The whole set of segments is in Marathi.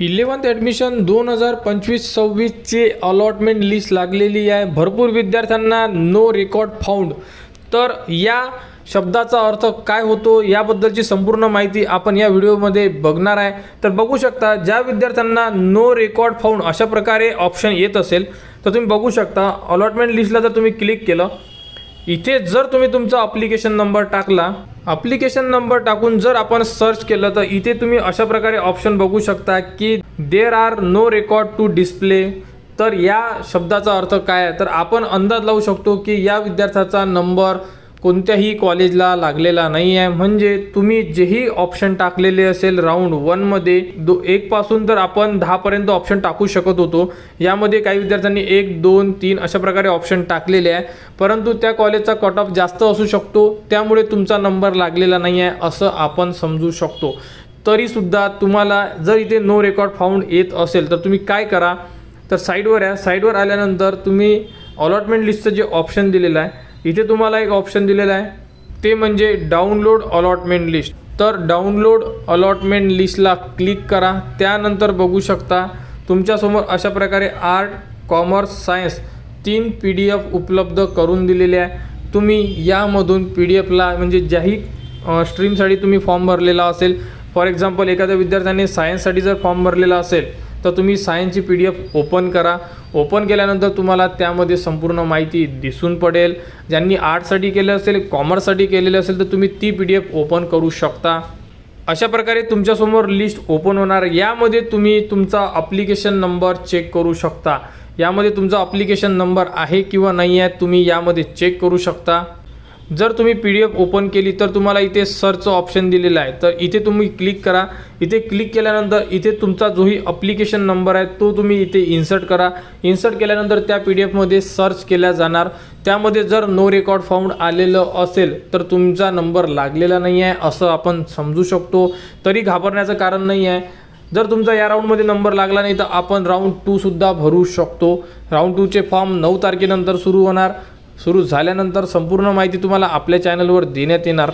11th ॲडमिशन 2025-26 ची अलॉटमेंट लिस्ट लागलेली आहे। भरपूर विद्यार्थ्यांना नो रेकॉर्ड फाउंड। तर या शब्दाचा अर्थ काय होतो याबद्दलची संपूर्ण माहिती आपण या व्हिडिओमध्ये बघणार आहे। तर बघू शकता ज्या विद्यार्थ्यांना नो रेकॉर्ड फाउंड अशा प्रकारे ऑप्शन येत असेल तर तुम्ही बघू शकता अलॉटमेंट लिस्टला जर तुम्ही क्लिक केलं, इथे जर तुम्ही तुमचा ॲप्लिकेशन नंबर टाकला, ॲप्लिकेशन नंबर टाकून जर आपण सर्च केलं तर इथे तुम्ही अशा प्रकारे ऑप्शन बघू शकता की there are no record to display. तर या शब्दाचा अर्थ काय आहे तर आपण अंदाज लावू शकतो की या विद्यार्थ्याचा नंबर कोणत्याही कॉलेजला लागलेला नाही आहे। म्हणजे तुम्ही जेही ऑप्शन टाकलेले असेल राऊंड 1 मध्ये 1 पासून तर आपण 10 पर्यंत ऑप्शन टाकू शकत होतो। यामध्ये काही विद्यार्थ्यांनी 1 2 3 अशा प्रकारे ऑप्शन टाकलेले आहे, परंतु त्या कॉलेजचा कट ऑफ जास्त असू शकतो, त्यामुळे तुमचा नंबर लागलेला नाही आहे असं आपण समजू शकतो। तरी सुद्धा तुम्हाला जर इथे नो रेकॉर्ड फाउंड येत असेल तर तुम्ही काय करा तर साइडवर या, साइडवर आल्यानंतर तुम्ही अलॉटमेंट लिस्टचं जे ऑप्शन दिलेलं आहे इथे तुम्हाला एक ऑप्शन दिलेला आहे ते म्हणजे डाउनलोड अलॉटमेंट लिस्ट। तर डाउनलोड अलॉटमेंट लिस्टला क्लिक करा। त्यानंतर बघू शकता तुमच्यासमोर अशा प्रकारे आर्ट, कॉमर्स, सायन्स 3 PDF उपलब्ध करून दिलेले आहे। तुम्ही यामधून PDFला म्हणजे ज्याही स्ट्रीमसाठी तुम्ही फॉर्म भरलेला असेल, फॉर एक्झाम्पल एखाद्या विद्यार्थ्याने सायन्ससाठी जर फॉर्म भरलेला असेल तर तुम्ही सायन्सची PDF ओपन करा। ओपन केल्यानंतर तुम्हाला त्यामध्ये संपूर्ण माहिती दिसून पडेल। ज्यांनी आर्टसाठी केलं असेल, कॉमर्ससाठी केलेलं असेल तर तुम्ही ती PDF ओपन करू शकता। अशा प्रकारे तुमच्यासमोर लिस्ट ओपन होणार। यामध्ये तुम्ही तुमचा ॲप्लिकेशन नंबर चेक करू शकता। यामध्ये तुमचा ॲप्लिकेशन नंबर आहे किंवा नाही आहे तुम्ही यामध्ये चेक करू शकता। जर तुम्ही PDF ओपन केली तर तुम्हाला इथे सर्च ऑप्शन दिलेला आहे, तर इथे तुम्ही क्लिक करा। इथे क्लिक केल्यानंतर इथे तुमचा जोही ॲप्लिकेशन नंबर आहे तो तुम्ही इथे इन्सर्ट करा। इन्सर्ट केल्यानंतर त्या PDF मध्ये सर्च केला जाणार। त्यामध्ये जर नो रेकॉर्ड फाउंड आलेलं असेल तर तुमचा नंबर लागलेला नाही आहे असं आपण समजू शकतो। तरी घाबरण्याचं कारण नाही आहे। जर तुमचा या राऊंडमध्ये नंबर लागला नाही तर आपण राऊंड 2 सुद्धा भरू शकतो। राऊंड 2चे फॉर्म 9 तारखेनंतर सुरू होणार। सुरू झाल्यानंतर संपूर्ण माहिती तुम्हाला आपल्या चॅनलवर देण्यात येणार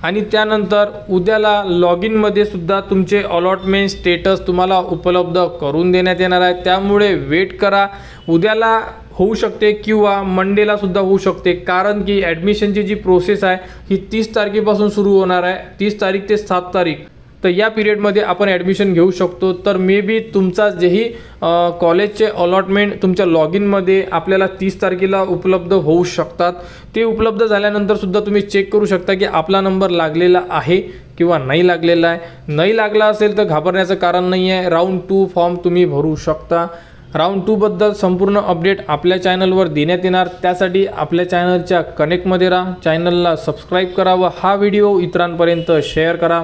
आणि त्यानंतर उद्याला लॉग इनमध्ये सुद्धा तुमचे अलॉटमेंट स्टेटस तुम्हाला उपलब्ध करून देण्यात येणार आहे। त्यामुळे वेट करा, उद्याला होऊ शकते किंवा मंडेला सुद्धा होऊ शकते, कारण की ॲडमिशनची जी प्रोसेस आहे ही 30 तारखेपासून सुरू होणार आहे, 30 तारीख ते 7 तारीख। तर या पिरियडमध्ये आपण ॲडमिशन घेऊ शकतो। तर मे बी तुमचा जेही कॉलेजचे अलॉटमेंट तुमच्या लॉग इनमध्ये आपल्याला 30 तारखेला उपलब्ध होऊ शकतात। ते उपलब्ध झाल्यानंतर सुद्धा तुम्ही चेक करू शकता की आपला नंबर लागलेला आहे किंवा नाही लागलेला आहे। नाही लागला असेल तर घाबरण्याचं कारण नाही आहे। राऊंड 2 फॉर्म तुम्ही भरू शकता। राऊंड 2 बद्दल संपूर्ण अपडेट आपल्या चॅनलवर देण्यात येणार। त्यासाठी आपल्या चॅनलच्या कनेक्टमध्ये राहा, चॅनलला सबस्क्राईब करा व हा व्हिडिओ इतरांपर्यंत शेअर करा।